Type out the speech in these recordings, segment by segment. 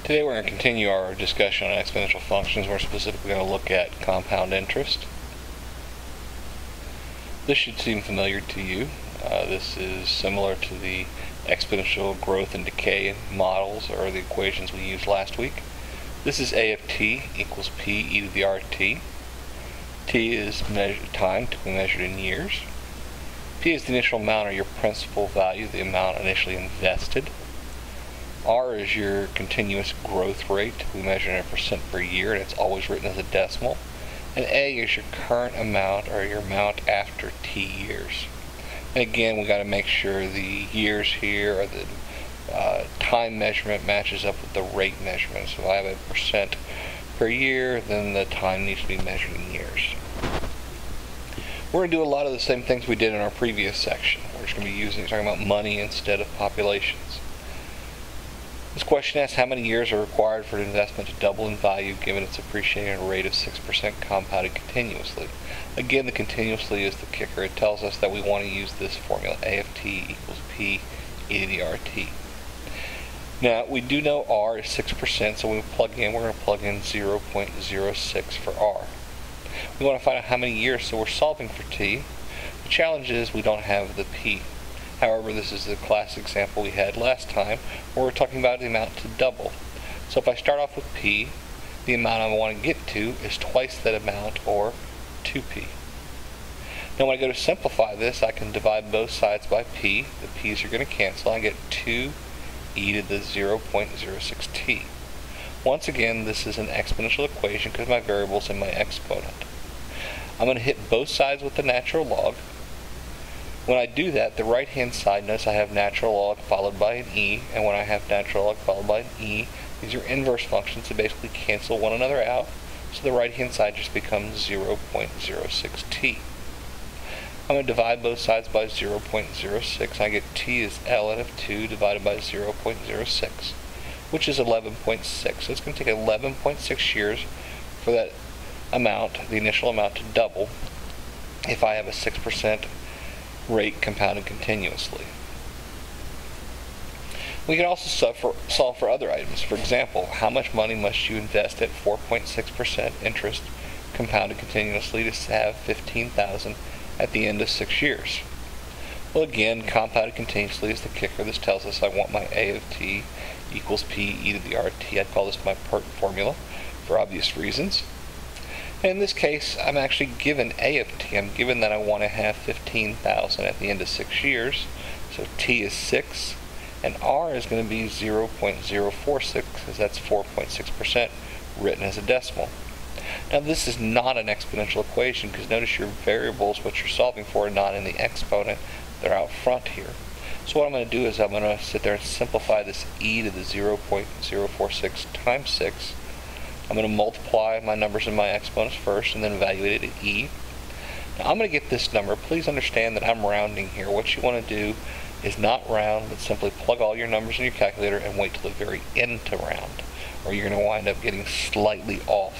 Today we're going to continue our discussion on exponential functions. We're specifically going to look at compound interest. This should seem familiar to you. This is similar to the exponential growth and decay models or the equations we used last week. This is A of t equals p e to the rt. T is time to be measured in years. P is the initial amount or your principal value, the amount initially invested. R is your continuous growth rate. We measure in percent per year, and it's always written as a decimal. And A is your current amount or your amount after t years. And again, we got to make sure the years here or the time measurement matches up with the rate measurement. So if I have a percent per year, then the time needs to be measured in years. We're going to do a lot of the same things we did in our previous section. We're just going to be talking about money instead of populations. This question asks how many years are required for an investment to double in value given its appreciating rate of 6% compounded continuously. Again, the continuously is the kicker. It tells us that we want to use this formula, A of t equals p e to the rt. Now, we do know R is 6%, so when we plug in, we're going to plug in 0.06 for R. We want to find out how many years, so we're solving for t. The challenge is we don't have the p. However, this is the class example we had last time where we're talking about the amount to double. So if I start off with p, the amount I want to get to is twice that amount, or 2p. Now when I go to simplify this, I can divide both sides by p. The p's are going to cancel. I get 2 e to the 0.06t. Once again, this is an exponential equation because my variable is in my exponent. I'm going to hit both sides with the natural log. When I do that, the right-hand side, notice I have natural log followed by an e, and when I have natural log followed by an e, these are inverse functions that basically cancel one another out, so the right-hand side just becomes 0.06t. I'm going to divide both sides by 0.06, I get t is ln of 2 divided by 0.06, which is 11.6. So it's going to take 11.6 years for that amount, the initial amount, to double if I have a 6% rate compounded continuously. We can also solve for other items. For example, how much money must you invest at 4.6% interest compounded continuously to have $15,000 at the end of 6 years? Well, again, compounded continuously is the kicker. This tells us I want my A of t equals p e to the rt. I'd call this my PERT formula for obvious reasons. And in this case, I'm actually given A of t. I'm given that I want to have $15,000 at the end of 6 years. So t is 6, and r is going to be 0.046, because that's 4.6% written as a decimal. Now this is not an exponential equation, because notice your variables, what you're solving for, are not in the exponent. They're out front here. So what I'm going to do is I'm going to sit there and simplify this e to the 0.046 times 6. I'm going to multiply my numbers in my exponents first and then evaluate it at e. Now I'm going to get this number. Please understand that I'm rounding here. What you want to do is not round, but simply plug all your numbers in your calculator and wait till the very end to round, or you're going to wind up getting slightly off.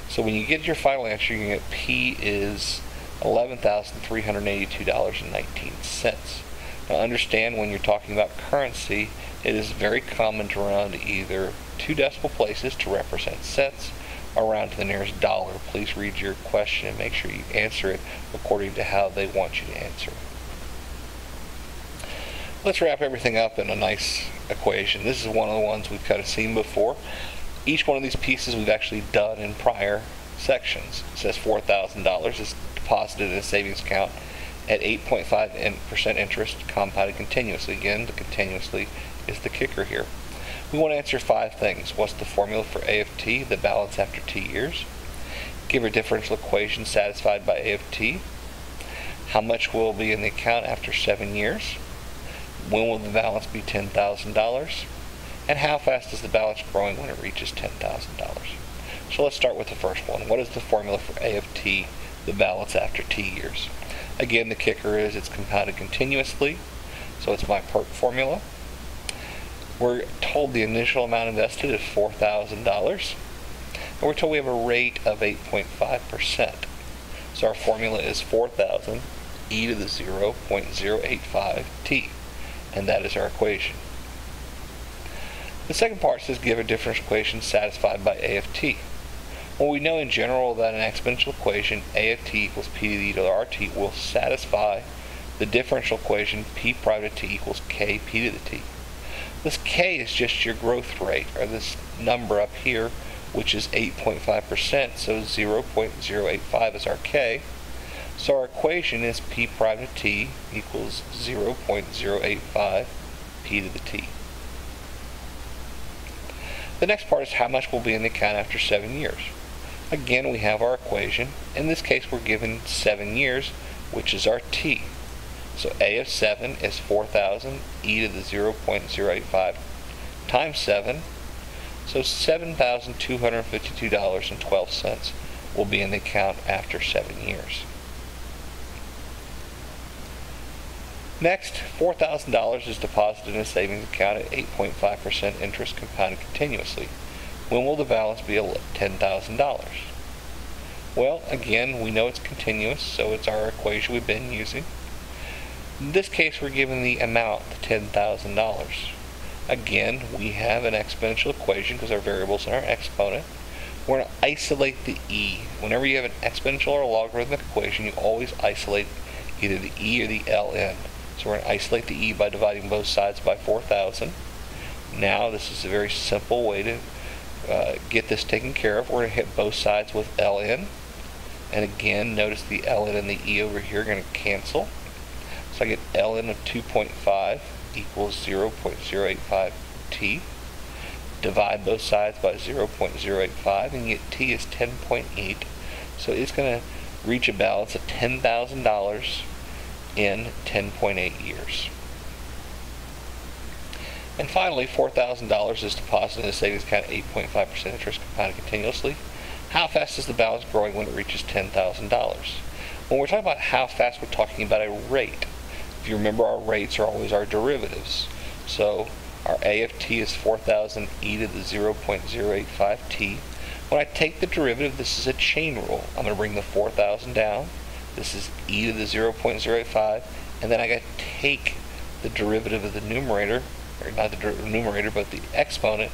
So when you get your final answer, you're going to get p is $11,382.19. Now understand, when you're talking about currency, it is very common to round either 2 decimal places to represent cents or round to the nearest dollar. Please read your question and make sure you answer it according to how they want you to answer. Let's wrap everything up in a nice equation. This is one of the ones we've kind of seen before. Each one of these pieces we've actually done in prior sections. It says $4,000 is deposited in a savings account at 8.5% interest compounded continuously. Again, the continuously is the kicker here. We want to answer 5 things. What's the formula for A of t, the balance after t years? Give a differential equation satisfied by A of t. How much will be in the account after 7 years? When will the balance be $10,000? And how fast is the balance growing when it reaches $10,000? So let's start with the first one. What is the formula for A of t, the balance after t years? Again, the kicker is it's compounded continuously, so it's my PERT formula. We're told the initial amount invested is $4,000, and we're told we have a rate of 8.5%. So our formula is 4,000 e to the 0.085t, and that is our equation. The second part says give a differential equation satisfied by a of t. Well, we know in general that an exponential equation a of t equals p to the e to the rt will satisfy the differential equation p prime to t equals k p to the t. This k is just your growth rate, or this number up here, which is 8.5%, so 0.085 is our k. So our equation is p prime to t equals 0.085 p to the t. The next part is how much will be in the account after 7 years. Again, we have our equation. In this case, we're given 7 years, which is our t. So a of 7 is 4,000 e to the 0.085 times 7. So $7,252.12 will be in the account after 7 years. Next, $4,000 is deposited in a savings account at 8.5% interest compounded continuously. When will the balance be $10,000? Well, again, we know it's continuous, so it's our equation we've been using. In this case, we're given the amount, $10,000. Again, we have an exponential equation because our variable's in our exponent. We're going to isolate the e. Whenever you have an exponential or a logarithmic equation, you always isolate either the e or the ln. So we're going to isolate the e by dividing both sides by 4,000. Now, this is a very simple way to get this taken care of. We're going to hit both sides with ln. And again, notice the ln and the e over here are going to cancel. So I get ln of 2.5 equals 0.085 t. Divide both sides by 0.085 and you get t is 10.8. So it's going to reach a balance of $10,000 in 10.8 years. And finally, $4,000 is deposited in a savings account at 8.5% interest compounded continuously. How fast is the balance growing when it reaches $10,000? When we're talking about how fast, we're talking about a rate. If you remember, our rates are always our derivatives. So our a of t is 4,000 e to the 0.085 t. When I take the derivative, this is a chain rule. I'm going to bring the 4,000 down. This is e to the 0.085, and then I got to take the derivative of the numerator, or not the numerator, but the exponent,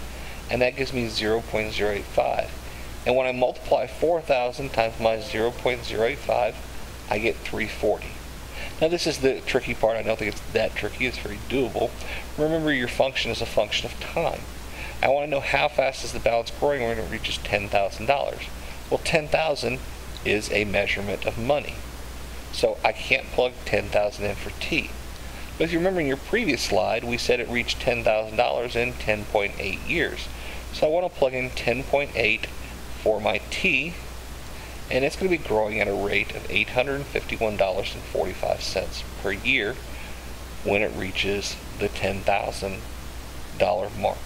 and that gives me 0.085. And when I multiply 4,000 times my 0.085, I get 340. Now this is the tricky part. I don't think it's that tricky. It's very doable. Remember, your function is a function of time. I want to know how fast is the balance growing when it reaches $10,000. Well, 10,000 is a measurement of money. So I can't plug 10,000 in for t. But if you remember in your previous slide, we said it reached $10,000 in 10.8 years. So I want to plug in 10.8 for my t, and it's going to be growing at a rate of $851.45 per year when it reaches the $10,000 mark.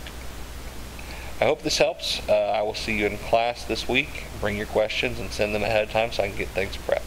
I hope this helps. I will see you in class this week. Bring your questions and send them ahead of time so I can get things prepped.